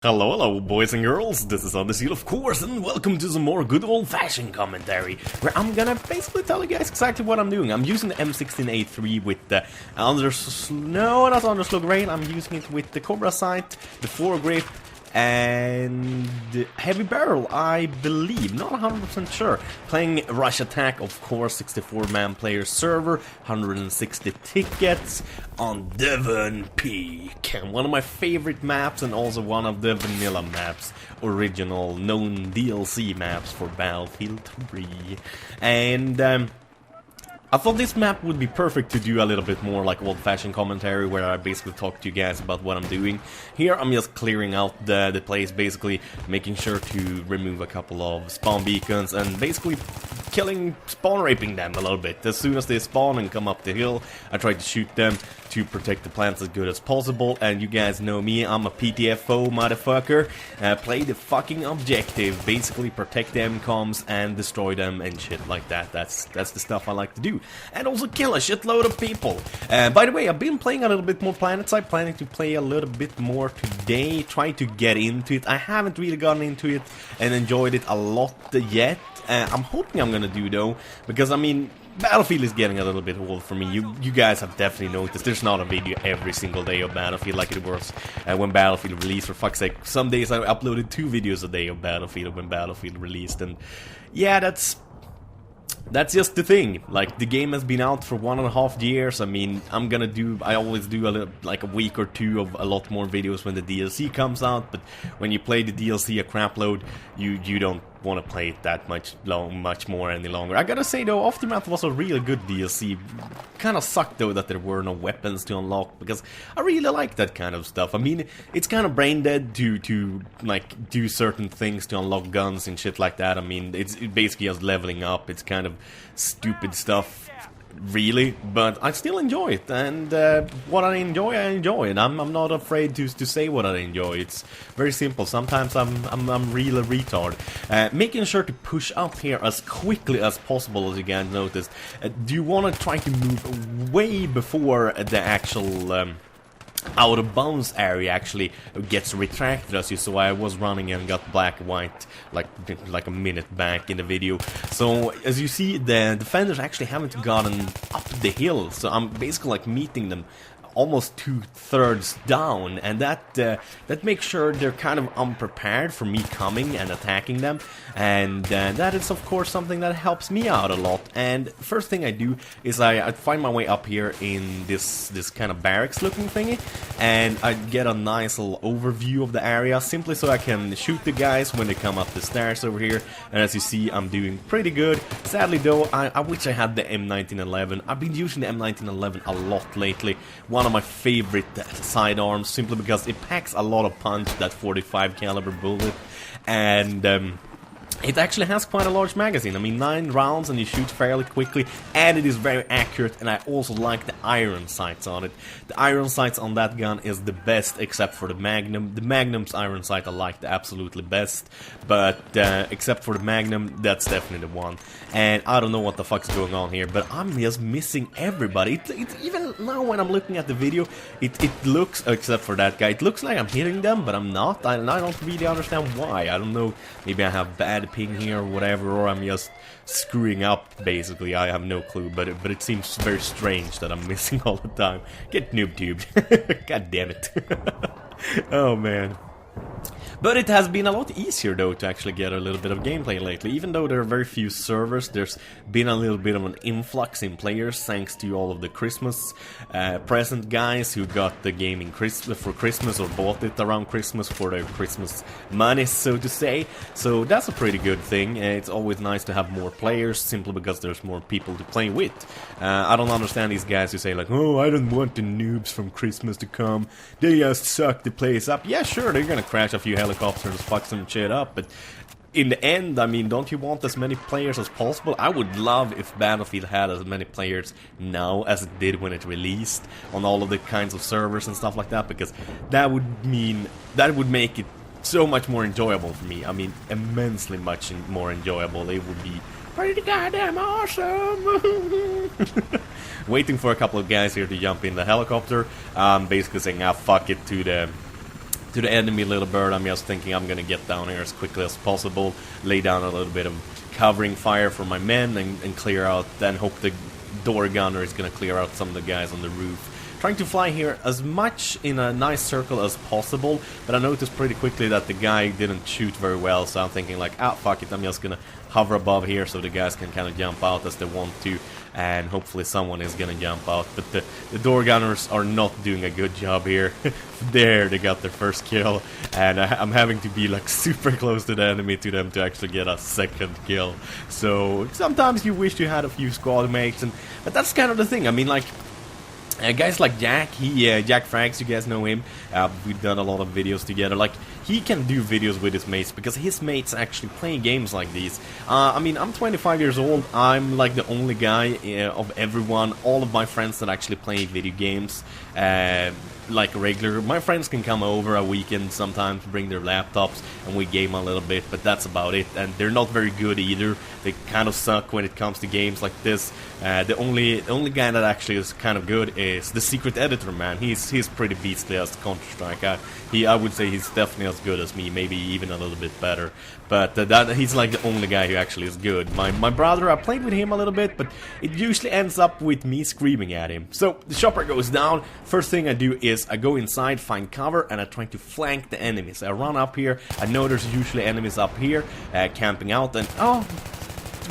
Hello, hello, boys and girls, this is Anders, of course, and welcome to some more good old-fashioned commentary, where I'm gonna basically tell you guys exactly what I'm doing. I'm using the M16A3 with the Anders, no, not Anders Rail, I'm using it with the Cobra sight, the foregrip, and heavy barrel, I believe, not 100% sure. Playing Rush Attack, of course, 64-man player server, 160 tickets on Devon Peak. One of my favorite maps and also one of the vanilla maps, original known DLC maps for Battlefield 3. And I thought this map would be perfect to do a little bit more like old-fashioned commentary, where I basically talk to you guys about what I'm doing. Here I'm just clearing out the place, basically making sure to remove a couple of spawn beacons and basically spawn raping them a little bit. As soon as they spawn and come up the hill, I try to shoot them to protect the plants as good as possible. And you guys know me, I'm a PTFO motherfucker. Play the fucking objective, basically protect the MCOMs and destroy them and shit like that. That's the stuff I like to do. And also kill a shitload of people. By the way, I've been playing a little bit more PlanetSide, planning to play a little bit more today, try to get into it. I haven't really gotten into it and enjoyed it a lot yet. I'm hoping I'm gonna do though, because I mean, Battlefield is getting a little bit old for me. You guys have definitely noticed there's not a video every single day of Battlefield like it was when Battlefield released. For fuck's sake, some days I uploaded 2 videos a day of Battlefield when Battlefield released, and yeah, that's just the thing. Like, the game has been out for 1.5 years. I mean, I always do like a week or 2 of a lot more videos when the DLC comes out, but when you play the DLC a crap load, you don't want to play it that much more any longer. I gotta say though, Aftermath was a really good DLC. Kinda sucked though that there were no weapons to unlock, because I really like that kind of stuff. I mean, it's kind of brain dead to like do certain things to unlock guns and shit like that. I mean, it's basically just leveling up. It's kind of stupid stuff, really, but I still enjoy it, and what I enjoy, and I'm not afraid to say what I enjoy. It's very simple. Sometimes I'm really a retard. Making sure to push up here as quickly as possible, as you guys noticed. Do you want to try to move way before the actual out of bounds area actually gets retracted, as you saw? I was running and got black white like a minute back in the video. So as you see, the defenders actually haven't gotten up the hill, so I'm basically like meeting them almost 2/3 down, and that makes sure they're kind of unprepared for me coming and attacking them, and that is of course something that helps me out a lot. And first thing I do is I find my way up here in this kind of barracks looking thingy, and I get a nice little overview of the area, simply so I can shoot the guys when they come up the stairs over here. And as you see, I'm doing pretty good. Sadly though, I wish I had the M1911. I've been using the M1911 a lot lately. One of my favorite sidearms, simply because it packs a lot of punch, that 45 caliber bullet, and it actually has quite a large magazine. I mean, 9 rounds and you shoot fairly quickly, and it is very accurate, and I also like the iron sights on it. The iron sights on that gun is the best, except for the Magnum. The Magnum's iron sight I like the absolutely best, but except for the Magnum, that's definitely the one. And I don't know what the fuck's going on here, but I'm just missing everybody. Even now when I'm looking at the video, it looks, except for that guy, it looks like I'm hitting them, but I'm not. I don't really understand why. I don't know, maybe I have bad ping here or whatever, or I'm just screwing up, basically. I have no clue, but it seems very strange that I'm missing all the time. Get noob tubed. God damn it. Oh man. But it has been a lot easier though to actually get a little bit of gameplay lately. Even though there are very few servers, there's been a little bit of an influx in players thanks to all of the Christmas present guys who got the game for Christmas, or bought it around Christmas for their Christmas money, so to say. So that's a pretty good thing. It's always nice to have more players, simply because there's more people to play with. I don't understand these guys who say like, oh, I don't want the noobs from Christmas to come. They just suck the place up. Yeah, sure, they're gonna crash a few helicopters, fuck some shit up, but in the end, I mean, don't you want as many players as possible? I would love if Battlefield had as many players now as it did when it released on all of the kinds of servers and stuff like that, because that would make it so much more enjoyable for me. I mean, immensely much more enjoyable. It would be pretty goddamn awesome. Waiting for a couple of guys here to jump in the helicopter. Basically saying, ah, fuck it, to to the enemy little bird. I'm just thinking I'm gonna get down here as quickly as possible, lay down a little bit of covering fire for my men, and clear out, then hope the door gunner is gonna clear out some of the guys on the roof. Trying to fly here as much in a nice circle as possible, but I noticed pretty quickly that the guy didn't shoot very well, so I'm thinking like, ah, fuck it, I'm just gonna hover above here so the guys can kind of jump out as they want to, and hopefully someone is gonna jump out. But the door gunners are not doing a good job here. There, they got their first kill, and I'm having to be like super close to the enemy to them to actually get a second kill. So sometimes you wish you had a few squad mates, but that's kind of the thing. I mean, like, guys like Jack, Jack Frags, you guys know him. We've done a lot of videos together. Like, he can do videos with his mates because his mates actually play games like these. I mean, I'm 25 years old. I'm like the only guy of everyone, all of my friends that actually play video games. Like regular, my friends can come over a weekend sometimes, bring their laptops, and we game a little bit, but that's about it. And they're not very good either. They kind of suck when it comes to games like this. The only guy that actually is kind of good is the secret editor, man. He's pretty beastly as Counter-Strike. I would say he's definitely as good as me, maybe even a little bit better. But he's like the only guy who actually is good. My brother, I played with him a little bit, but it usually ends up with me screaming at him. So the chopper goes down. First thing I do is I go inside, find cover, and I try to flank the enemies. I run up here. I know there's usually enemies up here camping out, and oh,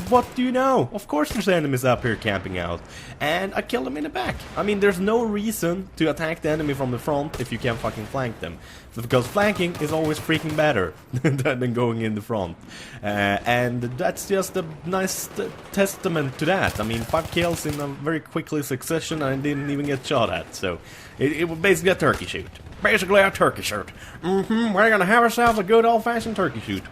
what do you know? Of course there's enemies up here camping out. And I kill them in the back. I mean, there's no reason to attack the enemy from the front if you can't fucking flank them. Because flanking is always freaking better than going in the front. And that's just a nice testament to that. I mean, 5 kills in a very quickly succession and I didn't even get shot at. So, it was basically a turkey shoot. Basically a turkey shoot. We're gonna have ourselves a good old-fashioned turkey shoot.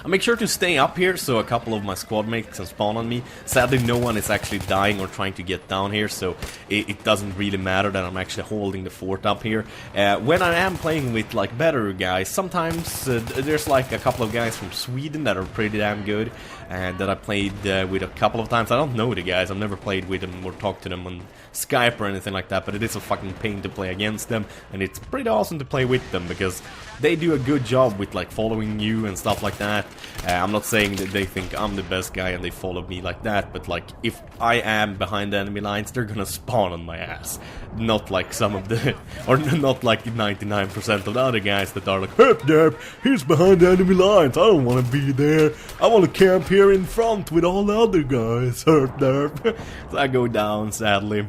I make sure to stay up here so a couple of my squad mates can spawn on me. Sadly, no one is actually dying or trying to get down here, so it doesn't really matter that I'm actually holding the fort up here. When I am playing with like better guys, sometimes there's like a couple of guys from Sweden that are pretty damn good and that I played with a couple of times. I don't know the guys, I've never played with them or talked to them on Skype or anything like that, but it is a fucking pain to play against them, and it's pretty awesome to play with them because they do a good job with like following you and stuff like that. I'm not saying that they think I'm the best guy and they follow me like that, but like if I am behind the enemy lines, they're gonna spawn on my ass. Not like some of the, or not like 99% of the other guys that are like, herp derp, he's behind the enemy lines, I don't want to be there, I want to camp here in front with all the other guys, herp derp. So I go down, sadly.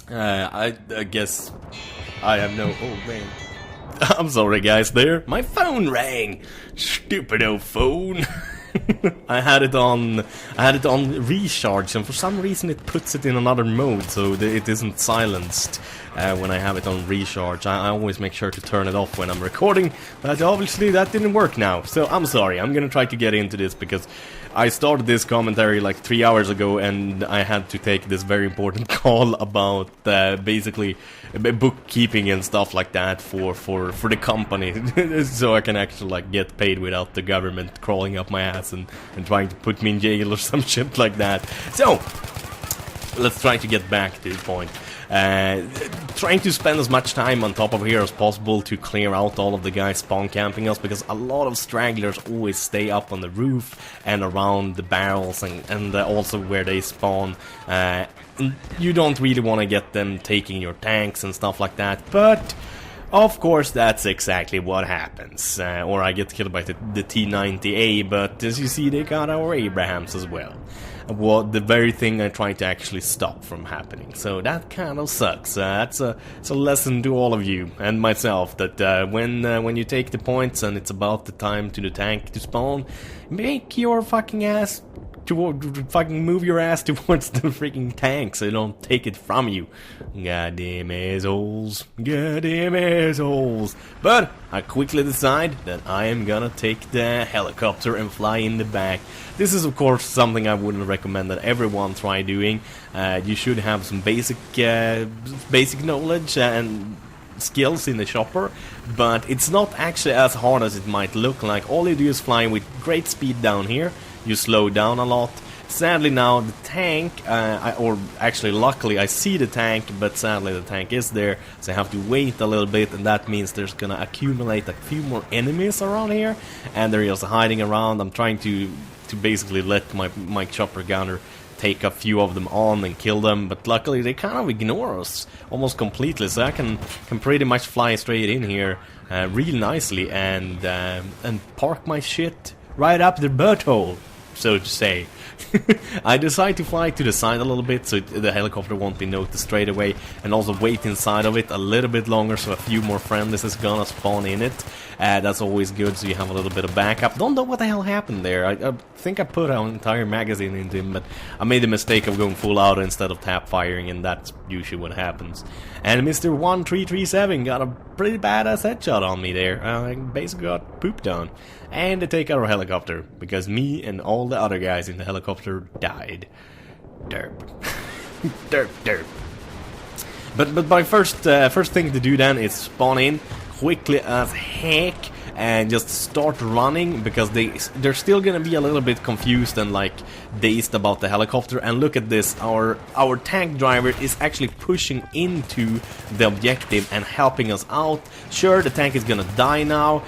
I guess I have no, oh man. I'm sorry guys there, my phone rang! Stupid old phone! I had it on recharge, and for some reason it puts it in another mode, so it isn't silenced when I have it on recharge. I always make sure to turn it off when I'm recording, but obviously that didn't work now, so I'm sorry. I'm gonna try to get into this because I started this commentary like 3 hours ago and I had to take this very important call about basically bookkeeping and stuff like that for the company so I can actually like get paid without the government crawling up my ass and trying to put me in jail or some shit like that. So let's try to get back to the point. Trying to spend as much time on top of here as possible to clear out all of the guys spawn camping us, because a lot of stragglers always stay up on the roof and around the barrels and also where they spawn. You don't really want to get them taking your tanks and stuff like that, but of course that's exactly what happens. Or I get killed by the T90A, but as you see they got our Abrahams as well. Well, the very thing I try to actually stop from happening. So that kind of sucks. It's a lesson to all of you and myself that when you take the points and it's about the time to the tank to spawn, make your fucking ass fucking move your ass towards the freaking tank so they don't take it from you. Goddamn assholes. Goddamn assholes. But I quickly decide that I am gonna take the helicopter and fly in the back. This is of course something I wouldn't recommend that everyone try doing. You should have some basic knowledge and skills in the chopper, but it's not actually as hard as it might look like. All you do is fly with great speed down here. You slow down a lot, Sadly now the tank, or actually luckily I see the tank, but sadly the tank is there, so I have to wait a little bit, and that means there's gonna accumulate a few more enemies around here, and they're just hiding around. I'm trying to basically let my chopper gunner take a few of them on and kill them, but luckily they kind of ignore us almost completely, so I can pretty much fly straight in here real nicely and park my shit right up their butthole, so to say. I decide to fly to the side a little bit so the helicopter won't be noticed straight away, and also wait inside of it a little bit longer so a few more friendlies is gonna spawn in it. That's always good, so you have a little bit of backup. Don't know what the hell happened there. I think I put an entire magazine into him, but I made the mistake of going full auto instead of tap firing, and that's usually what happens. And Mr. 1337 got a pretty badass headshot on me there. I basically got pooped on. And they take our helicopter, because me and all the other guys in the helicopter died. Derp. Derp, derp. But my first thing to do then is spawn in quickly as heck and just start running, because they're still gonna be a little bit confused and like dazed about the helicopter. And look at this, our tank driver is actually pushing into the objective and helping us out. Sure, the tank is gonna die now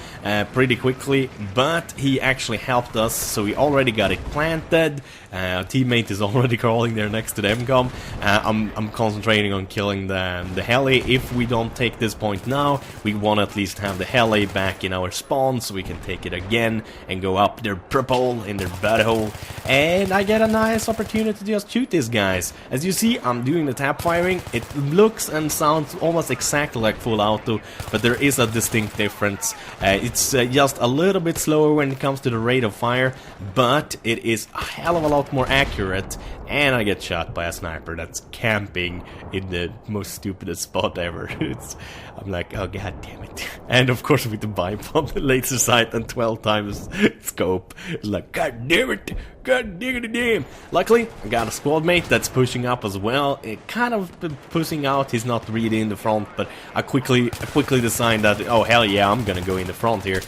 pretty quickly, but he actually helped us, so we already got it planted. Our teammate is already crawling there next to the MCOM. I'm concentrating on killing the heli. If we don't take this point now, we want to at least have the heli back in our spawn so we can take it again and go up their purple in their butthole. And I get a nice opportunity to just shoot these guys. As you see, I'm doing the tap firing. It looks and sounds almost exactly like full auto, but there is a distinct difference. It's just a little bit slower when it comes to the rate of fire, but it is a hell of a lot more accurate. And I get shot by a sniper that's camping in the most stupidest spot ever. I'm like, oh god damn it. And of course with the bipe on the laser sight and 12 times scope. It's like, god damn it. God diggity damn. Luckily, I got a squad mate that's pushing up as well. It kind of pushing out, he's not really in the front, but I quickly decide that, oh hell yeah, I'm gonna go in the front here.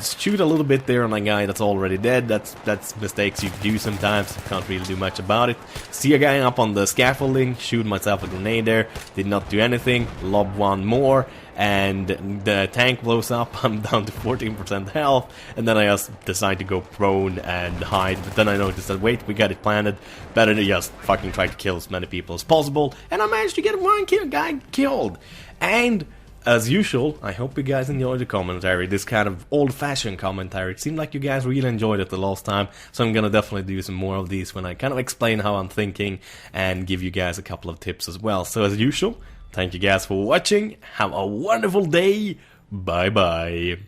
Shoot a little bit there on a guy that's already dead. That's mistakes you do sometimes, can't really do much about it. See a guy up on the scaffolding, shoot myself a grenade there, did not do anything, lob one more, and the tank blows up. I'm down to 14% health, and then I just decide to go prone and hide, but then I noticed that, wait, we got it planted, better to just fucking try to kill as many people as possible, and I managed to get one guy killed. And as usual, I hope you guys enjoyed the commentary, this kind of old-fashioned commentary. It seemed like you guys really enjoyed it the last time, so I'm gonna definitely do some more of these when I kind of explain how I'm thinking and give you guys a couple of tips as well. So as usual, thank you guys for watching, have a wonderful day, bye bye.